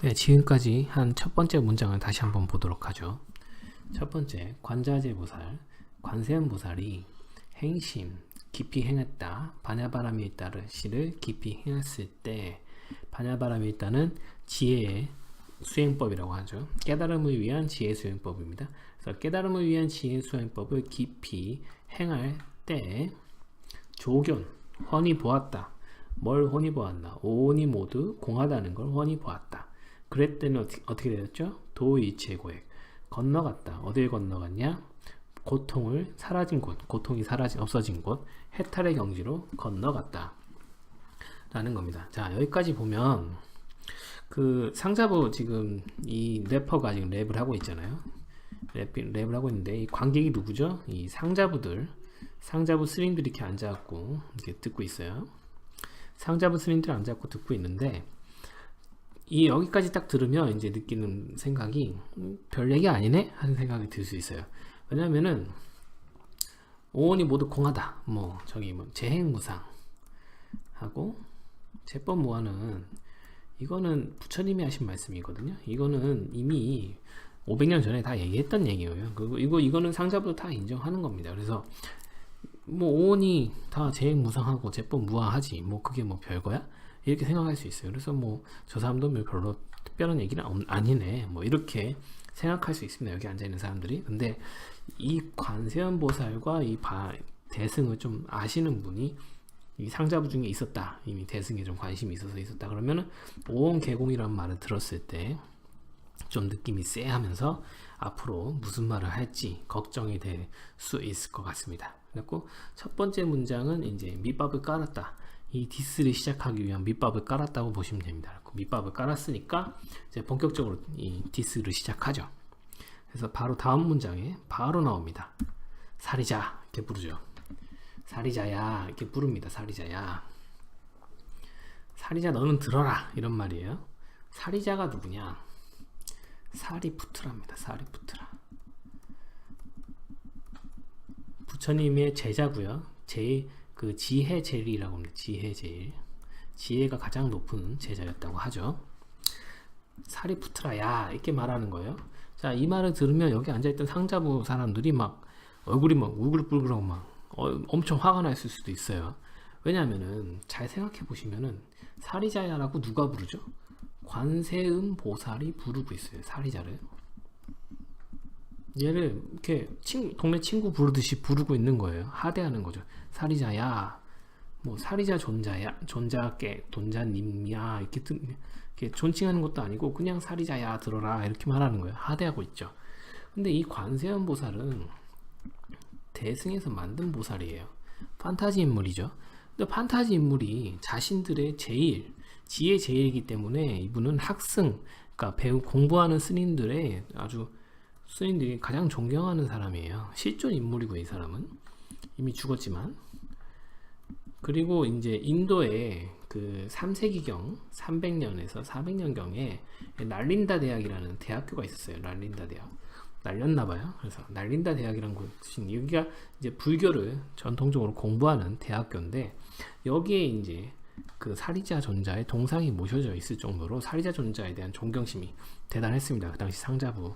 네, 지금까지 한 첫 번째 문장을 다시 한번 보도록 하죠. 첫 번째, 관자재보살, 관세음보살이 행심, 깊이 행했다, 반야바람이 따르 시를 깊이 행했을 때, 반야바람이 있다는 지혜의 수행법이라고 하죠. 깨달음을 위한 지혜 수행법입니다. 그래서 깨달음을 위한 지혜 수행법을 깊이 행할 때, 조견, 훤히 보았다. 뭘 훤히 보았나? 오온이 모두 공하다는 걸 훤히 보았다. 그랬더니 어떻게 되었죠? 도이체고액, 건너갔다. 어딜 건너갔냐? 고통을 사라진 곳, 고통이 없어진 곳, 해탈의 경지로 건너갔다 라는 겁니다. 자, 여기까지 보면 그 상자부, 지금 이 래퍼가 지금 랩을 하고 있잖아요. 랩을 하고 있는데, 이 관객이 누구죠? 이 상자부 스님들이 이렇게 앉아갖고 이렇게 듣고 있어요. 상자부 스님들이 앉아갖고 듣고 있는데, 이 여기까지 딱 들으면 이제 느끼는 생각이 별 얘기 아니네 하는 생각이 들 수 있어요. 왜냐면은 오온이 모두 공하다, 뭐 저기 뭐 재행무상 하고 제법무한은 이거는 부처님이 하신 말씀이거든요. 이거는 이미 500년 전에 다 얘기했던 얘기예요. 그리고 이거는 상자부도 다 인정하는 겁니다. 그래서 뭐 오온이 다 재행무상하고 제법무화하지, 뭐 그게 뭐 별거야? 이렇게 생각할 수 있어요. 그래서 뭐 저 사람도 별로 특별한 얘기는 아니네, 뭐 이렇게 생각할 수 있습니다. 여기 앉아있는 사람들이. 근데 이 관세음보살과 이 대승을 좀 아시는 분이 이 상자부 중에 있었다, 이미 대승에 좀 관심이 있어서 있었다 그러면은 오온개공이라는 말을 들었을 때 좀 느낌이 쎄하면서 앞으로 무슨 말을 할지 걱정이 될 수 있을 것 같습니다. 그리고 첫 번째 문장은 이제 밑밥을 깔았다, 이 디스를 시작하기 위한 밑밥을 깔았다고 보시면 됩니다. 밑밥을 깔았으니까 이제 본격적으로 이 디스를 시작하죠. 그래서 바로 다음 문장에 바로 나옵니다. 사리자, 이렇게 부르죠. 사리자야, 이렇게 부릅니다. 사리자야, 사리자 너는 들어라, 이런 말이에요. 사리자가 누구냐? 사리푸트라입니다. 사리푸트라, 부처님의 제자고요. 그 지혜제일이라고 합니다. 지혜제일, 지혜가 가장 높은 제자였다고 하죠. 사리푸트라야, 이렇게 말하는 거예요. 자, 이 말을 들으면 여기 앉아있던 상자부 사람들이 막 얼굴이 막 우글부글하고 막 엄청 화가 났을 수도 있어요. 왜냐하면은 잘 생각해 보시면은 사리자야라고 누가 부르죠? 관세음 보살이 부르고 있어요. 사리자를. 얘를 이렇게 동네 친구 부르듯이 부르고 있는 거예요. 하대하는 거죠. 사리자야, 뭐 사리자 존자야, 돈자님이야, 이렇게 존칭하는 것도 아니고 그냥 사리자야 들어라, 이렇게 말하는 거예요. 하대하고 있죠. 근데 이 관세음 보살은 대승에서 만든 보살이에요. 판타지 인물이죠. 근데 판타지 인물이 자신들의 지혜 제일이기 때문에 이분은 학승, 그러니까 공부하는 스님들이 가장 존경하는 사람이에요. 실존 인물이고, 이 사람은 이미 죽었지만. 그리고 이제 인도의 그 3세기경 300년에서 400년경에 날린다 대학이라는 대학교가 있었어요. 날린다 대학. 날렸나봐요. 그래서 날린다 대학이라는 곳이, 여기가 이제 불교를 전통적으로 공부하는 대학교인데, 여기에 이제 그 사리자 존자의 동상이 모셔져 있을 정도로 사리자 존자에 대한 존경심이 대단했습니다. 그 당시 상자부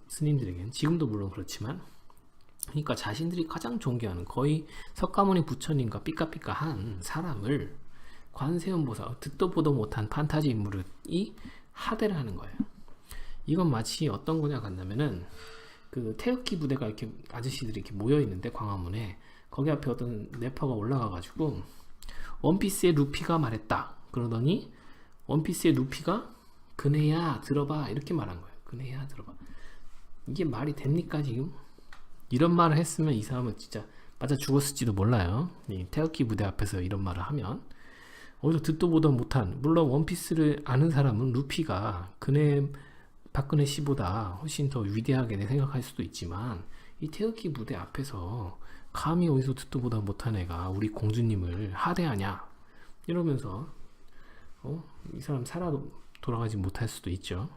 스님들에겐. 지금도 물론 그렇지만. 그러니까 자신들이 가장 존경하는, 거의 석가모니 부처님과 삐까삐까한 사람을 관세음보살, 듣도 보도 못한 판타지 인물이 하대를 하는 거예요. 이건 마치 어떤 거냐 같냐면은 그 태극기 부대가 이렇게 아저씨들이 이렇게 모여 있는데, 광화문에 거기 앞에 어떤 래퍼가 올라가가지고 원피스의 루피가 말했다 그러더니, 원피스의 루피가 그네야 들어봐, 이렇게 말한 거예요. 그네야 들어봐. 이게 말이 됩니까 지금? 이런 말을 했으면 이 사람은 진짜 맞아 죽었을지도 몰라요. 이 태극기 부대 앞에서 이런 말을 하면. 어디서 듣도 보도 못한, 물론 원피스를 아는 사람은 루피가 박근혜 씨보다 훨씬 더 위대하게 생각할 수도 있지만, 이 태극기 부대 앞에서 감히 어디서 듣도 보도 못한 애가 우리 공주님을 하대하냐, 이러면서 이 사람 살아도 돌아가지 못할 수도 있죠.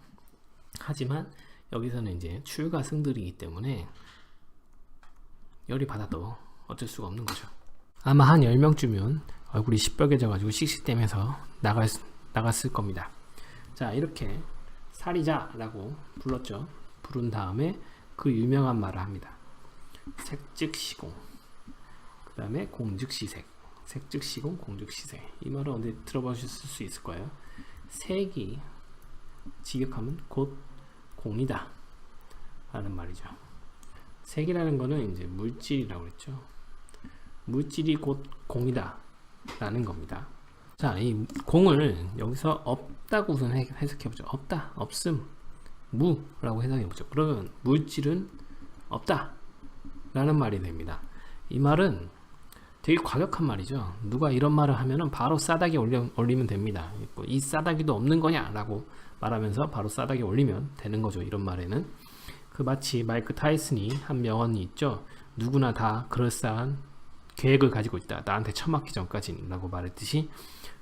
하지만 여기서는 이제 출가 승들이기 때문에 열이 받아도 어쩔 수가 없는 거죠. 아마 한 10명쯤은 얼굴이 시뻘개져가지고 씩씩대면서 나갔을 겁니다. 자, 이렇게 사리자라고 불렀죠. 부른 다음에 그 유명한 말을 합니다. 색즉시공, 그 다음에 공즉시색. 색즉시공, 공즉시색. 이 말은 어디 들어보실 수 있을 거예요. 색이 직역하면 곧 공이다 라는 말이죠. 색이라는 거는 이제 물질이라고 그랬죠. 물질이 곧 공이다 라는 겁니다. 자, 이 공을 여기서 없다고 우선 해석해보죠. 없다, 없음, 무라고 해석해보죠. 그러면 물질은 없다 라는 말이 됩니다. 이 말은 되게 과격한 말이죠. 누가 이런 말을 하면은 바로 싸닥에 올리면 됩니다. 이 싸닥이도 없는 거냐 라고 말하면서 바로 싸닥에 올리면 되는 거죠. 이런 말에는 그 마치 마이크 타이슨이 한 명언이 있죠. 누구나 다 그럴싸한 계획을 가지고 있다, 나한테 처맞기 전까지 라고 말했듯이,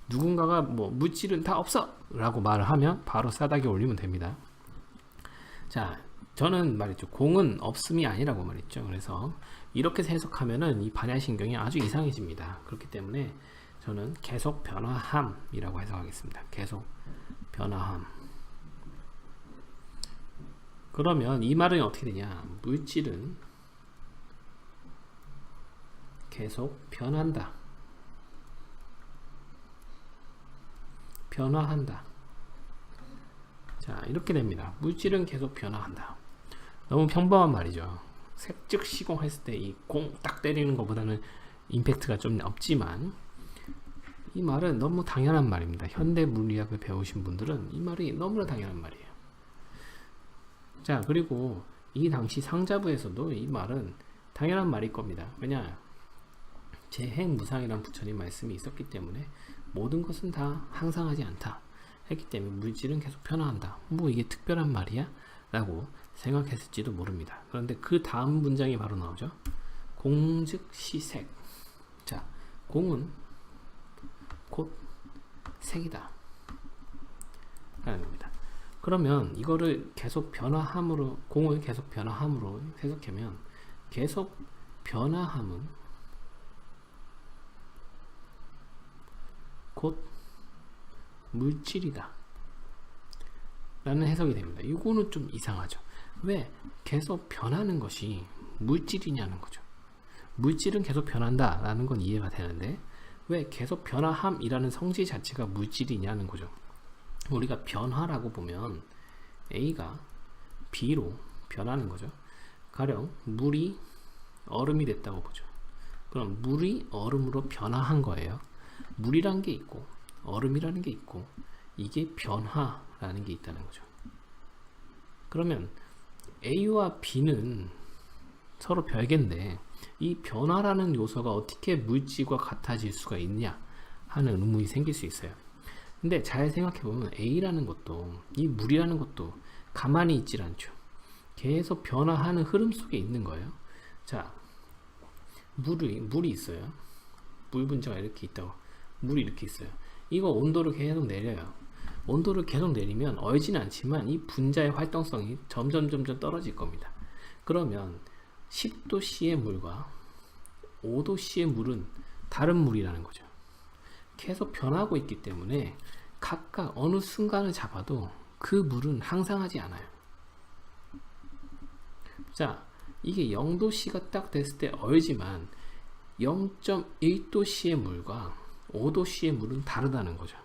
누군가가 뭐 물질은 다 없어 라고 말을 하면 바로 싸닥에 올리면 됩니다. 자, 저는 말했죠. 공은 없음이 아니라고 말했죠. 그래서 이렇게 해석하면은 이 반야신경이 아주 이상해집니다. 그렇기 때문에 저는 계속 변화함이라고 해석하겠습니다. 계속 변화함. 그러면 이 말은 어떻게 되냐? 물질은 계속 변한다, 변화한다. 자, 이렇게 됩니다. 물질은 계속 변화한다. 너무 평범한 말이죠. 색즉시공 했을 때 이 공 딱 때리는 것보다는 임팩트가 좀 없지만, 이 말은 너무 당연한 말입니다. 현대 물리학을 배우신 분들은 이 말이 너무나 당연한 말이에요. 자, 그리고 이 당시 상자부에서도 이 말은 당연한 말일 겁니다. 왜냐? 재행무상이라는 부처님 말씀이 있었기 때문에 모든 것은 다 항상하지 않다 했기 때문에 물질은 계속 변화한다. 뭐 이게 특별한 말이야? 라고 생각했을지도 모릅니다. 그런데 그 다음 문장이 바로 나오죠. 공즉시색. 자, 공은 곧 색이다 라는 겁니다. 그러면 이거를 계속 변화함으로, 공을 계속 변화함으로 해석하면, 계속 변화함은 곧 물질이다 라는 해석이 됩니다. 이거는 좀 이상하죠. 왜 계속 변하는 것이 물질이냐는 거죠. 물질은 계속 변한다 라는 건 이해가 되는데 왜 계속 변화함이라는 성질 자체가 물질이냐는 거죠. 우리가 변화라고 보면 A가 B로 변하는 거죠. 가령 물이 얼음이 됐다고 보죠. 그럼 물이 얼음으로 변화한 거예요. 물이란 게 있고 얼음이라는 게 있고, 이게 변화라는 게 있다는 거죠. 그러면 A와 B는 서로 별개인데 이 변화라는 요소가 어떻게 물질과 같아질 수가 있냐 하는 의문이 생길 수 있어요. 근데 잘 생각해보면 A라는 것도 이 물이라는 것도 가만히 있질 않죠. 계속 변화하는 흐름 속에 있는 거예요. 자, 물이 있어요. 물 분자가 이렇게 있다고, 물이 이렇게 있어요. 이거 온도를 계속 내려요. 온도를 계속 내리면 얼지는 않지만 이 분자의 활동성이 점점 떨어질 겁니다. 그러면 10도씨의 물과 5도씨의 물은 다른 물이라는 거죠. 계속 변하고 있기 때문에 각각 어느 순간을 잡아도 그 물은 항상하지 않아요. 자, 이게 0도씨가 딱 됐을 때 얼지만 0.1도씨의 물과 5도씨의 물은 다르다는 거죠.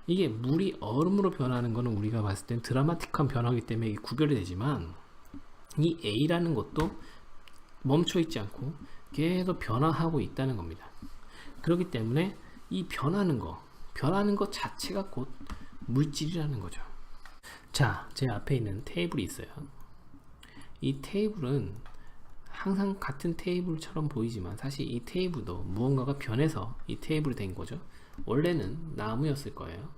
이게 물이 얼음으로 변하는 거는 우리가 봤을 땐 드라마틱한 변화이기 때문에 구별이 되지만, 이 A라는 것도 멈춰 있지 않고 계속 변화하고 있다는 겁니다. 그렇기 때문에 이 변하는 것 자체가 곧 물질이라는 거죠. 자, 제 앞에 있는 테이블이 있어요. 이 테이블은 항상 같은 테이블처럼 보이지만 사실 이 테이블도 무언가가 변해서 이 테이블이 된 거죠. 원래는 나무였을 거예요.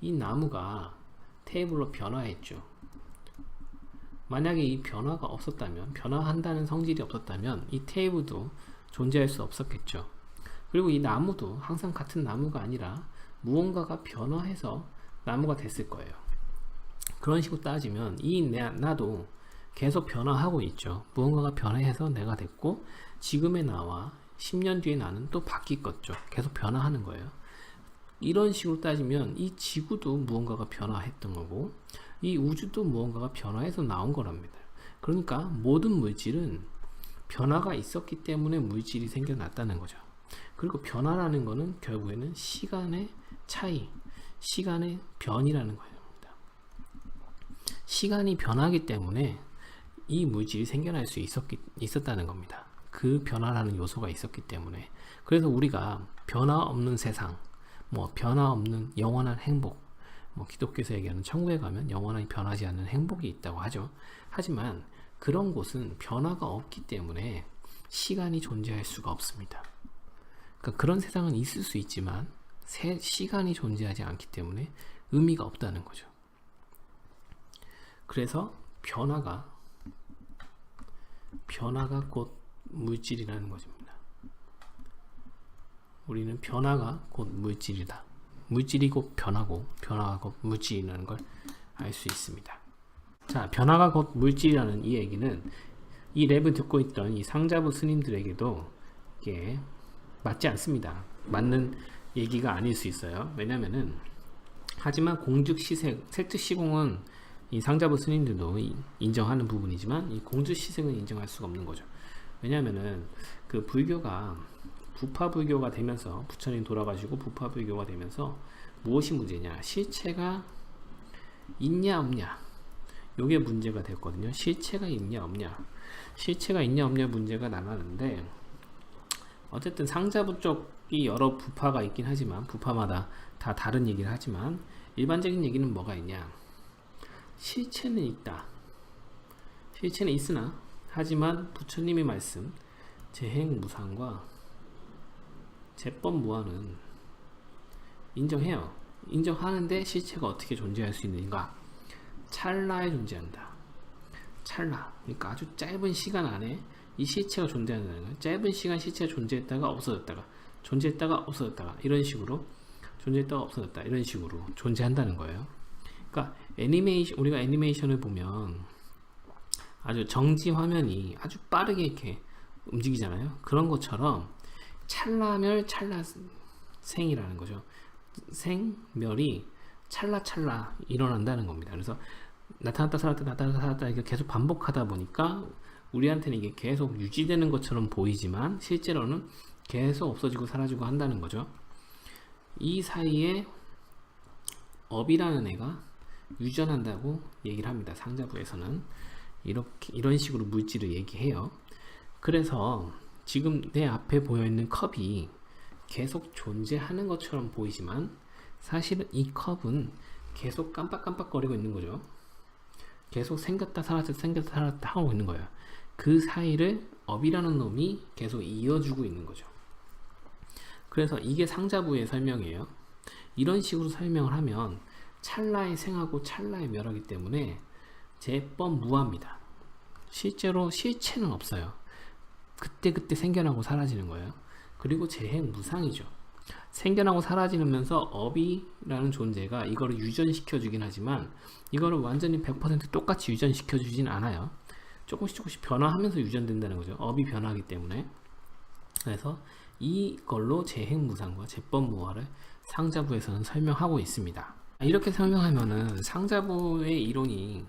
이 나무가 테이블로 변화했죠. 만약에 이 변화가 없었다면, 변화한다는 성질이 없었다면 이 테이블도 존재할 수 없었겠죠. 그리고 이 나무도 항상 같은 나무가 아니라 무언가가 변화해서 나무가 됐을 거예요. 그런 식으로 따지면 이 나도 계속 변화하고 있죠. 무언가가 변화해서 내가 됐고, 지금의 나와 10년 뒤에 나는 또 바뀌겠죠. 계속 변화하는 거예요. 이런 식으로 따지면 이 지구도 무언가가 변화했던 거고 이 우주도 무언가가 변화해서 나온 거랍니다. 그러니까 모든 물질은 변화가 있었기 때문에 물질이 생겨났다는 거죠. 그리고 변화라는 거는 결국에는 시간의 차이, 시간의 변이라는 거예요. 시간이 변하기 때문에 이 물질이 생겨날 수 있었다는 겁니다. 그 변화라는 요소가 있었기 때문에. 그래서 우리가 변화 없는 세상, 변화 없는 영원한 행복, 기독교에서 얘기하는 천국에 가면 영원히 변하지 않는 행복이 있다고 하죠. 하지만 그런 곳은 변화가 없기 때문에 시간이 존재할 수가 없습니다. 그러니까 그런 세상은 있을 수 있지만 시간이 존재하지 않기 때문에 의미가 없다는 거죠. 그래서 변화가 곧 물질이라는 것입니다. 우리는 변화가 곧 물질이다. 물질이 곧 변화고 변화가 곧 물질이라는 걸 알 수 있습니다. 자, 변화가 곧 물질이라는 이 얘기는 이 랩을 듣고 있던 이 상자부 스님들에게도 이게 맞지 않습니다. 맞는 얘기가 아닐 수 있어요. 왜냐면은 하지만 공즉시색, 색즉시공은 이 상자부 스님들도 인정하는 부분이지만 이 공즉시색은 인정할 수가 없는 거죠. 왜냐면은 그 불교가 부파불교가 되면서 부처님 돌아가시고 부파불교가 되면서 무엇이 문제냐, 실체가 있냐 없냐, 요게 문제가 됐거든요. 실체가 있냐 없냐, 실체가 있냐 없냐 문제가 나가는데, 어쨌든 상자부 쪽이 여러 부파가 있긴 하지만 부파마다 다 다른 얘기를 하지만 일반적인 얘기는 뭐가 있냐, 실체는 있다, 실체는 있으나 하지만 부처님의 말씀 재행무상과 재법무한은 인정해요. 인정하는데 실체가 어떻게 존재할 수 있는가? 찰나에 존재한다. 찰나, 그러니까 아주 짧은 시간 안에 이 실체가 존재한다는 거예요. 짧은 시간 실체가 존재했다가 없어졌다가 존재했다가 없어졌다가 이런 식으로 존재했다가 없어졌다 이런 식으로 존재한다는 거예요. 그러니까 우리가 애니메이션을 보면 아주 정지 화면이 아주 빠르게 이렇게 움직이잖아요. 그런 것처럼 찰나멸 찰나생이라는 거죠. 생멸이 찰나찰나 일어난다는 겁니다. 그래서 나타났다 살았다 나타났다 살았다 이렇게 계속 반복하다 보니까 우리한테는 이게 계속 유지되는 것처럼 보이지만 실제로는 계속 없어지고 사라지고 한다는 거죠. 이 사이에 업이라는 애가 유전한다고 얘기를 합니다. 상자부에서는 이런 식으로 물질을 얘기해요. 그래서 지금 내 앞에 보여있는 컵이 계속 존재하는 것처럼 보이지만 사실은 이 컵은 계속 깜빡깜빡거리고 있는 거죠. 계속 생겼다 사라졌다 생겼다 사라졌다 하고 있는 거예요. 그 사이를 업이라는 놈이 계속 이어주고 있는 거죠. 그래서 이게 상자부의 설명이에요. 이런 식으로 설명을 하면 찰나의 생하고 찰나의 멸하기 때문에 재법무합니다. 실제로 실체는 없어요. 그때그때 생겨나고 사라지는 거예요. 그리고 재행무상이죠. 생겨나고 사라지면서 업이라는 존재가 이거를 유전시켜 주긴 하지만 이거를 완전히 100% 똑같이 유전시켜 주진 않아요. 조금씩 변화하면서 유전된다는 거죠. 업이 변하기 때문에. 그래서 이걸로 재행무상과 재법무화를 상자부에서는 설명하고 있습니다. 이렇게 설명하면은 상자부의 이론이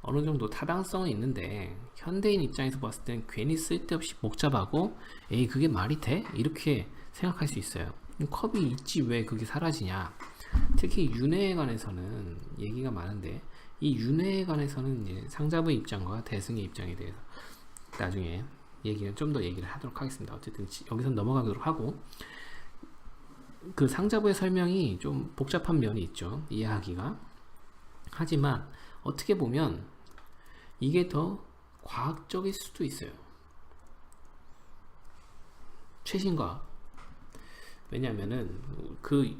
어느 정도 타당성은 있는데 현대인 입장에서 봤을 땐 괜히 쓸데없이 복잡하고 에이 그게 말이 돼? 이렇게 생각할 수 있어요. 컵이 있지 왜 그게 사라지냐. 특히 윤회에 관해서는 얘기가 많은데 이 윤회에 관해서는 이제 상자부의 입장과 대승의 입장에 대해서 나중에 좀 더 얘기를 하도록 하겠습니다. 어쨌든 여기서 넘어가도록 하고, 그 상자부의 설명이 좀 복잡한 면이 있죠, 이해하기가. 하지만 어떻게 보면 이게 더 과학적일 수도 있어요. 최신과학. 왜냐면은 그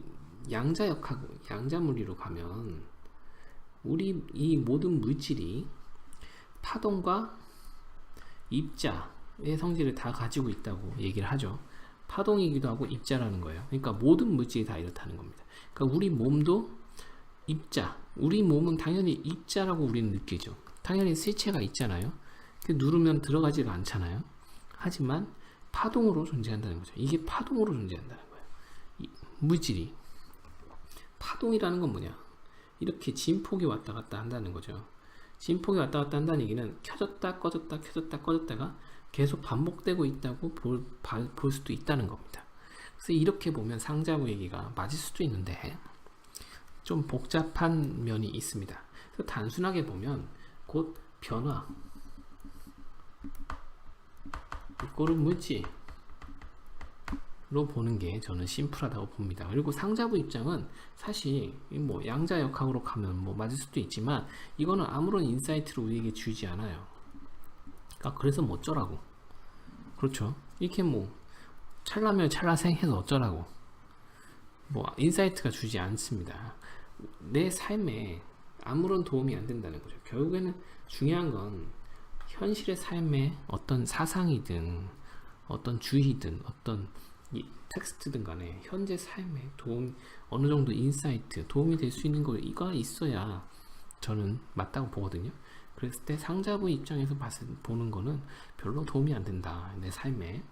양자물리로 가면 우리 이 모든 물질이 파동과 입자의 성질을 다 가지고 있다고 얘기를 하죠. 파동이기도 하고 입자라는 거예요. 그러니까 모든 물질이 다 이렇다는 겁니다. 그러니까 우리 몸도 입자, 우리 몸은 당연히 입자라고 우리는 느끼죠. 당연히 실체가 있잖아요. 누르면 들어가지가 않잖아요. 하지만 파동으로 존재한다는 거죠. 이게 파동으로 존재한다는 거예요. 물질이 파동이라는 건 뭐냐? 이렇게 진폭이 왔다 갔다 한다는 거죠. 진폭이 왔다 갔다 한다는 얘기는 켜졌다 꺼졌다 켜졌다 꺼졌다가 계속 반복되고 있다고 볼 수도 있다는 겁니다. 그래서 이렇게 보면 상자부 얘기가 맞을 수도 있는데 좀 복잡한 면이 있습니다. 그래서 단순하게 보면 곧 변화, 이거를 물지로 보는 게 저는 심플하다고 봅니다. 그리고 상자부 입장은 사실 뭐 양자역학으로 가면 뭐 맞을 수도 있지만 이거는 아무런 인사이트를 우리에게 주지 않아요. 그러니까 그래서 뭐 어쩌라고. 그렇죠. 이렇게 뭐 찰나면 찰나생 해서 어쩌라고. 뭐 인사이트가 주지 않습니다. 내 삶에 아무런 도움이 안 된다는 거죠. 결국에는 중요한 건 현실의 삶에 어떤 사상이든 어떤 주의든 어떤 텍스트든 간에 현재 삶에 도움, 어느 정도 인사이트, 도움이 될 수 있는 거가 있어야 저는 맞다고 보거든요. 그랬을 때 상자부 입장에서 보는 거는 별로 도움이 안 된다, 내 삶에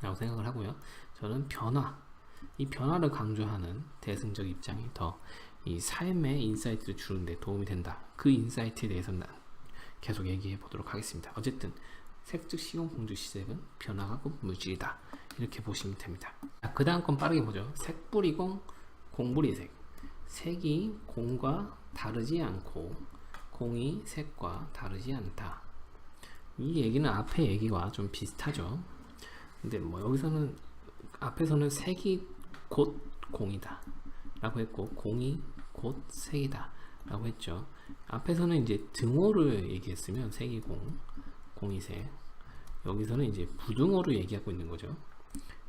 라고 생각을 하고요. 저는 이 변화를 강조하는 대승적 입장이 더 이 삶의 인사이트를 주는데 도움이 된다. 그 인사이트에 대해서는 계속 얘기해 보도록 하겠습니다. 어쨌든 색즉 시공 공주 시색은 변화하고 물질이다, 이렇게 보시면 됩니다. 그 다음 건 빠르게 보죠. 색불이공 공불이색. 색이 공과 다르지 않고 공이 색과 다르지 않다. 이 얘기는 앞의 얘기와 좀 비슷하죠. 근데 뭐 여기서는 앞에서는 색이 곧 공이다 라고 했고 공이 곧 색이다 라고 했죠. 앞에서는 이제 등호를 얘기했으면 색이 공, 공이 색. 여기서는 이제 부등호를 얘기하고 있는 거죠.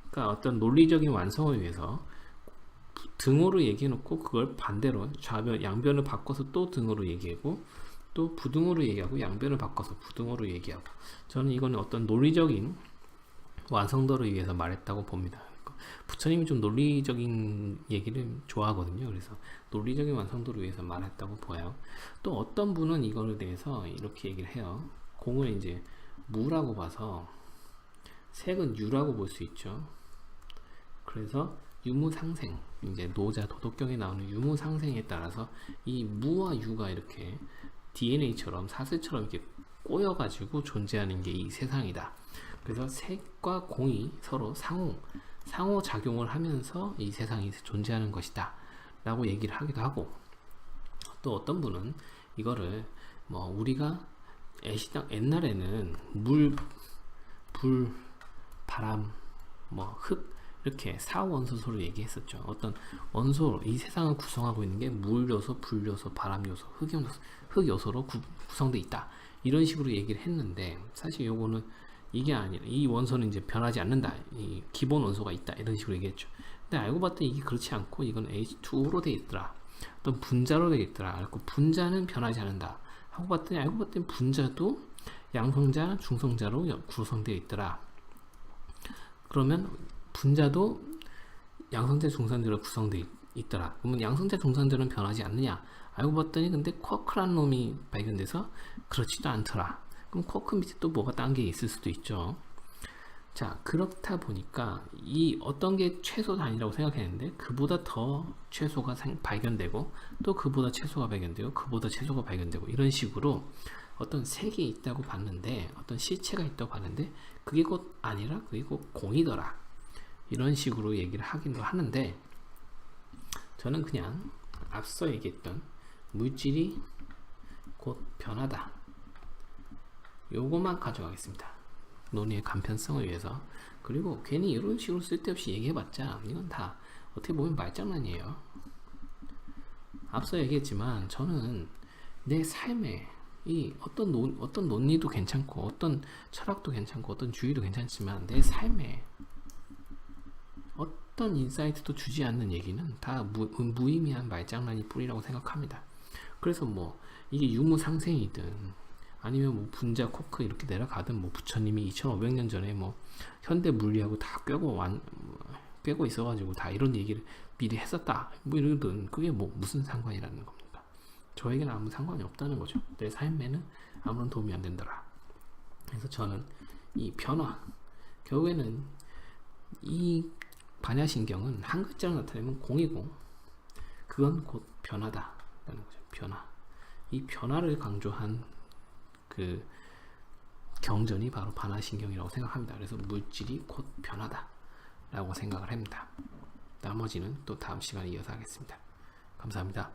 그러니까 어떤 논리적인 완성을 위해서 등호를 얘기해 놓고 그걸 반대로 좌변, 양변을 바꿔서 또 등호로 얘기하고 또 부등호로 얘기하고 양변을 바꿔서 부등호로 얘기하고, 저는 이거는 어떤 논리적인 완성도를 위해서 말했다고 봅니다. 부처님이 좀 논리적인 얘기를 좋아하거든요. 그래서 논리적인 완성도를 위해서 말했다고 보여요. 또 어떤 분은 이거에 대해서 이렇게 얘기를 해요. 공을 이제 무라고 봐서 색은 유라고 볼 수 있죠. 그래서 유무상생, 이제 노자 도덕경에 나오는 유무상생에 따라서 이 무와 유가 이렇게 DNA처럼 사슬처럼 이렇게 꼬여가지고 존재하는 게 이 세상이다. 그래서 색과 공이 서로 상호작용을 하면서 이 세상이 존재하는 것이다 라고 얘기를 하기도 하고, 또 어떤 분은 이거를 뭐 우리가 옛날에는 물, 불, 바람, 뭐 흙, 이렇게 4원소를 얘기했었죠. 어떤 원소, 이 세상을 구성하고 있는 게 물 요소, 불 요소, 바람 요소, 흙 요소로 구성되어 있다, 이런 식으로 얘기를 했는데, 사실 요거는 이게 아니라 이 원소는 이제 변하지 않는다, 이 기본 원소가 있다, 이런 식으로 얘기했죠. 근데 알고 봤더니 이게 그렇지 않고 이건 H2O로 되어 있더라, 어떤 분자로 되어 있더라. 알고 분자는 변하지 않는다 하고 봤더니 알고 봤더니 분자도 양성자, 중성자로 구성되어 있더라. 그러면 분자도 양성자, 중성자로 구성되어 있더라. 그러면 양성자, 중성자는 변하지 않느냐? 알고 봤더니 근데 쿼크라는 놈이 발견돼서 그렇지도 않더라. 그럼 쿼크 밑에 또 뭐가 딴 게 있을 수도 있죠. 자, 그렇다 보니까 이 어떤 게 최소 단위라고 생각했는데 그보다 더 최소가 발견되고 또 그보다 최소가 발견되고 그보다 최소가 발견되고, 이런 식으로 어떤 색이 있다고 봤는데, 어떤 실체가 있다고 봤는데 그게 곧 아니라 그게 곧 공이더라, 이런 식으로 얘기를 하기도 하는데, 저는 그냥 앞서 얘기했던 물질이 곧 변하다, 요것만 가져가겠습니다. 논의의 간편성을 위해서. 그리고 괜히 이런 식으로 쓸데없이 얘기해봤자 이건 다 어떻게 보면 말장난이에요. 앞서 얘기했지만 저는 내 삶에 이 어떤 논리도 괜찮고 어떤 철학도 괜찮고 어떤 주의도 괜찮지만 내 삶에 어떤 인사이트도 주지 않는 얘기는 다 무의미한 말장난이 뿌리라고 생각합니다. 그래서 뭐 이게 유무상생이든 아니면 뭐 분자, 쿼크 이렇게 내려가든, 뭐 부처님이 2500년 전에 뭐 현대 물리하고 다 꿰고 있어가지고 다 이런 얘기를 미리 했었다, 뭐 이러든 그게 뭐 무슨 상관이라는 겁니까? 저에게는 아무 상관이 없다는 거죠. 내 삶에는 아무런 도움이 안 된다라. 그래서 저는 이 변화, 결국에는 이 반야신경은 한 글자로 나타내면 공이고, 그건 곧 변화다라는 거죠. 변화. 이 변화를 강조한 그 경전이 바로 반화신경이라고 생각합니다. 그래서 물질이 곧 변화다라고 생각을 합니다. 나머지는 또 다음 시간에 이어서 하겠습니다. 감사합니다.